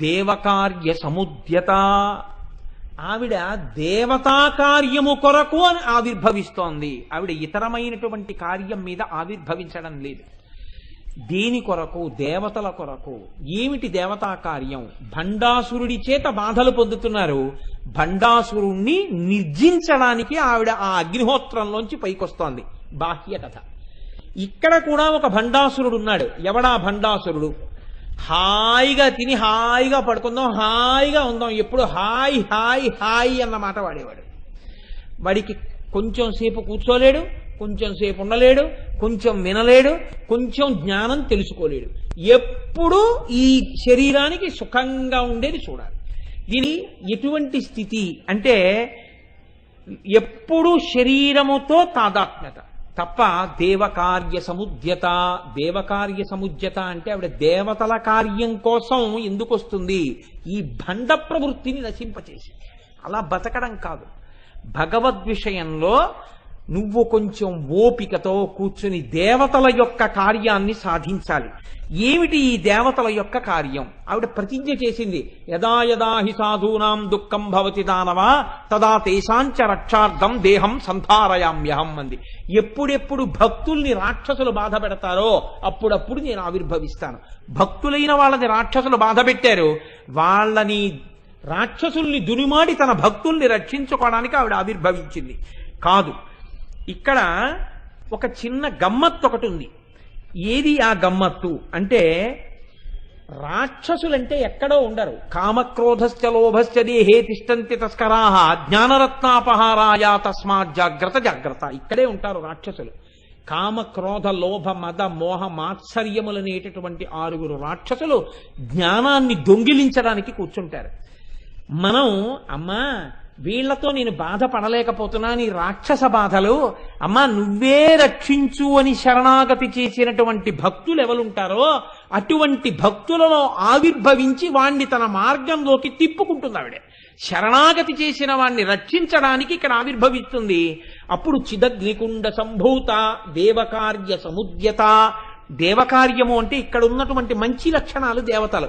దేవకార్య సముద్యత, ఆవిడ దేవతా కార్యము కొరకు అని ఆవిర్భవిస్తోంది. ఆవిడ ఇతరమైనటువంటి కార్యం మీద ఆవిర్భవించడం లేదు. దేని కొరకు? దేవతల కొరకు. ఏమిటి దేవతా కార్యం? భండాసురుడి చేత బాధలు పొందుతున్నారు. భండాసురుణ్ణి నిర్జించడానికి ఆవిడ ఆ అగ్నిహోత్రంలోంచి పైకొస్తోంది. బాహ్య కథ. ఇక్కడ కూడా ఒక భండాసురుడు ఉన్నాడు. ఎవడా భండాసురుడు? హాయిగా తిని హాయిగా పడుకుందాం, హాయిగా ఉందాం, ఎప్పుడు హాయ్ హాయ్ హాయ్ అన్న మాట వాడేవాడు. వాడికి కొంచెం సేపు కూర్చోలేడు, కొంచెం సేపు ఉండలేడు, కొంచెం వినలేడు, కొంచెం జ్ఞానం తెలుసుకోలేడు. ఎప్పుడూ ఈ శరీరానికి సుఖంగా ఉండేది చూడాలి. ఇది ఎటువంటి స్థితి అంటే ఎప్పుడు శరీరముతో తాదాత్మ్యత తప్ప దేవకార్య సముద్యత. దేవకార్య సముద్యత అంటే ఆవిడ దేవతల కార్యం కోసం ఎందుకు వస్తుంది? ఈ భండ ప్రవృత్తిని నశింపచేసి. అలా బతకడం కాదు. భగవద్ విషయంలో నువ్వు కొంచెం ఓపికతో కూర్చుని దేవతల యొక్క కార్యాన్ని సాధించాలి. ఏమిటి ఈ దేవతల యొక్క కార్యం? ఆవిడ ప్రతిజ్ఞ చేసింది, యదా యదా హి సాధూనాం దుఃఖం భవతి దానవ తదా తేషాంచ రక్షార్థం దేహం సంధారయామ్యహం అంది. ఎప్పుడెప్పుడు భక్తుల్ని రాక్షసులు బాధ పెడతారో అప్పుడప్పుడు నేను ఆవిర్భవిస్తాను. భక్తులైన వాళ్ళని రాక్షసులు బాధ పెట్టారు, వాళ్ళని రాక్షసుల్ని దునిమాడి తన భక్తుల్ని రక్షించుకోవడానికి ఆవిడ ఆవిర్భవించింది కాదు. ఇక్కడ ఒక చిన్న గమ్మత్తు ఒకటి ఉంది. ఏది ఆ గమ్మత్తు అంటే, రాక్షసులంటే ఎక్కడో ఉండరు. కామక్రోధశ్చ లోభశ్చ దేహే తిష్టంతి తస్కరాః జ్ఞానరత్నాపహారాయ తస్మాత్ జాగ్రత్త జాగ్రత్త. ఇక్కడే ఉంటారు రాక్షసులు. కామక్రోధ లోభ మద మోహ మాత్సర్యములనేటటువంటి 6 రాక్షసులు జ్ఞానాన్ని దొంగిలించడానికి కూర్చుంటారు. మనం అమ్మా వీళ్లతో నేను బాధపడలేకపోతున్నాను, ఈ రాక్షస బాధలు, అమ్మా నువ్వే రక్షించు అని శరణాగతి చేసినటువంటి భక్తులు ఎవరుంటారో అటువంటి భక్తులలో ఆవిర్భవించి వాణ్ణి తన మార్గంలోకి తిప్పుకుంటుంది ఆవిడ. శరణాగతి చేసిన వాణ్ణి రక్షించడానికి ఇక్కడ ఆవిర్భవిస్తుంది. అప్పుడు చిదగ్నికుండ సంభూత దేవకార్య సముద్యత. దేవకార్యము అంటే ఇక్కడ ఉన్నటువంటి మంచి లక్షణాలు దేవతలు.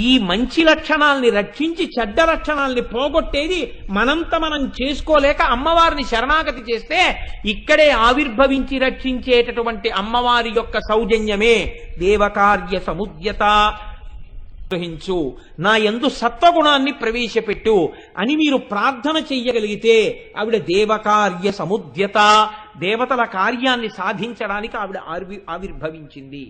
ఈ మంచి లక్షణాల్ని రక్షించి చెడ్డ లక్షణాల్ని పోగొట్టేది మనంత మనం చేసుకోలేక అమ్మవారిని శరణాగతి చేస్తే ఇక్కడే ఆవిర్భవించి రక్షించేటటువంటి అమ్మవారి యొక్క సౌజన్యమే దేవకార్య సముద్యత. గ్రహించు, నా యందు సత్వగుణాన్ని ప్రవేశపెట్టు అని మీరు ప్రార్థన చెయ్యగలిగితే ఆవిడ దేవకార్య సముద్యత, దేవతల కార్యాన్ని సాధించడానికి ఆవిడ ఆవిర్భవించింది.